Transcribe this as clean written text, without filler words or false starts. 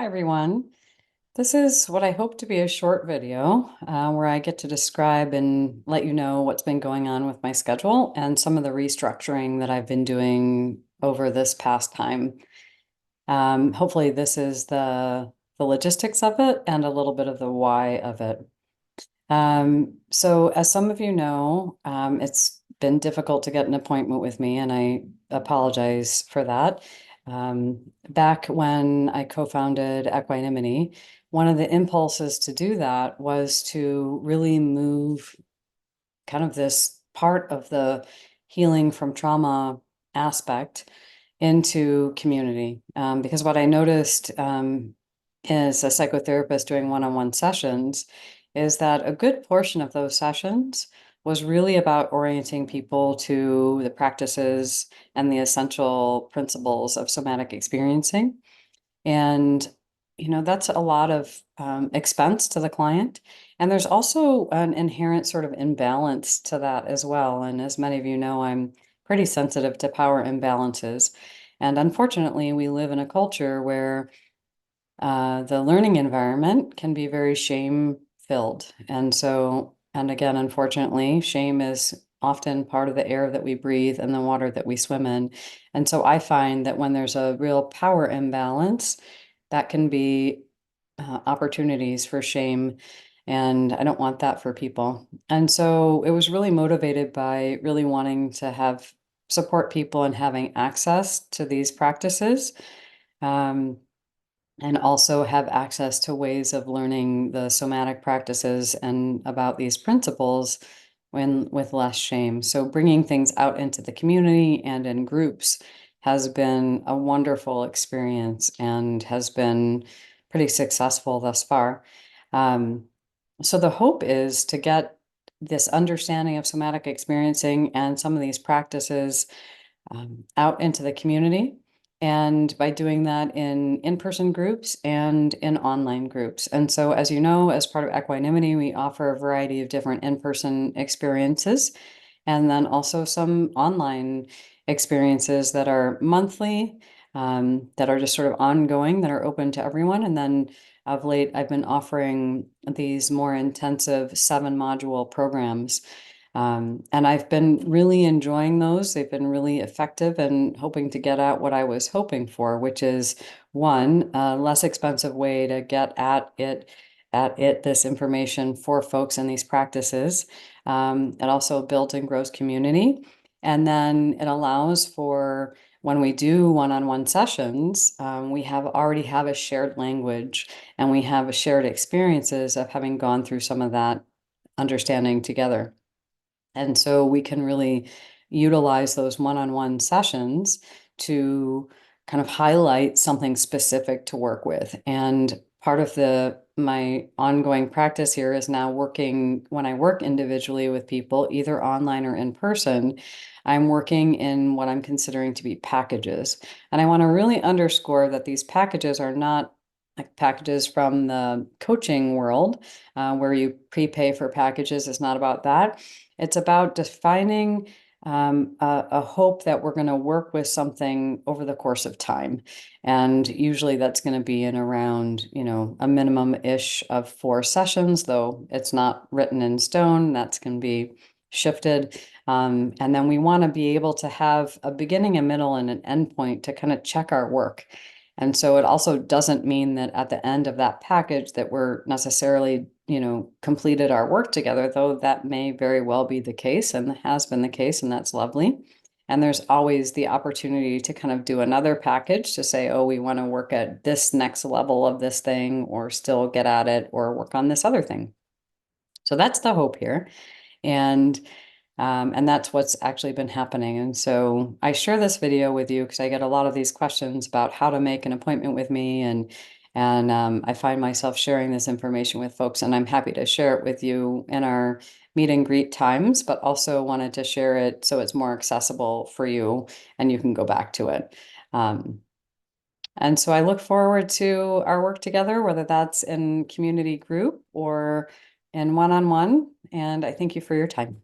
Hi, everyone. This is what I hope to be a short video where I get to describe and let you know what's been going on with my schedule and some of the restructuring that I've been doing over this past time. Hopefully, this is the logistics of it and a little bit of the why of it. So as some of you know, it's been difficult to get an appointment with me, and I apologize for that. Back when I co-founded Equinimity, one of the impulses to do that was to really move kind of this part of the healing from trauma aspect into community. Because what I noticed as a psychotherapist doing one-on-one sessions is that a good portion of those sessions was really about orienting people to the practices and the essential principles of somatic experiencing. And, that's a lot of expense to the client. And there's also an inherent sort of imbalance to that as well. And as many of you know, I'm pretty sensitive to power imbalances. And unfortunately, we live in a culture where the learning environment can be very shame filled. And again, unfortunately, shame is often part of the air that we breathe and the water that we swim in. And so I find that when there's a real power imbalance, that can be opportunities for shame. And I don't want that for people. And so it was really motivated by really wanting to have support people and having access to these practices. Um, and also have access to ways of learning the somatic practices and about these principles when with less shame. So bringing things out into the community and in groups has been a wonderful experience and has been pretty successful thus far. Um, so the hope is to get this understanding of somatic experiencing and some of these practices out into the community. And by doing that in-person groups and in online groups. And so, as you know, as part of Equinimity, we offer a variety of different in-person experiences and then also some online experiences that are monthly, that are just sort of ongoing, that are open to everyone. And then of late, I've been offering these more intensive 7-module programs. And I've been really enjoying those. They've been really effective and hoping to get at what I was hoping for, which is one, a less expensive way to get this information for folks in these practices. It also builds and grows community. And then it allows for when we do one-on-one sessions, we already have a shared language and we have a shared experiences of having gone through some of that understanding together. And so we can really utilize those one-on-one sessions to kind of highlight something specific to work with. And part of my ongoing practice here is now working when I work individually with people, either online or in person, I'm working in what I'm considering to be packages. And I want to really underscore that these packages are not like packages from the coaching world, where you prepay for packages. It's not about that. It's about defining a hope that we're going to work with something over the course of time. And usually that's going to be in around, a minimum-ish of 4 sessions, though it's not written in stone. That's going to be shifted. And then we want to be able to have a beginning, a middle, and an end point to kind of check our work. And so it also doesn't mean that at the end of that package that we're necessarily, completed our work together, though that may very well be the case and has been the case, and that's lovely. And there's always the opportunity to kind of do another package to say, oh, we want to work at this next level of this thing, or still get at it, or work on this other thing. So that's the hope here. And that's what's actually been happening. And so I share this video with you because I get a lot of these questions about how to make an appointment with me. And I find myself sharing this information with folks, and I'm happy to share it with you in our meet and greet times, but also wanted to share it so it's more accessible for you and you can go back to it. And so I look forward to our work together, whether that's in community group or in one-on-one. And I thank you for your time.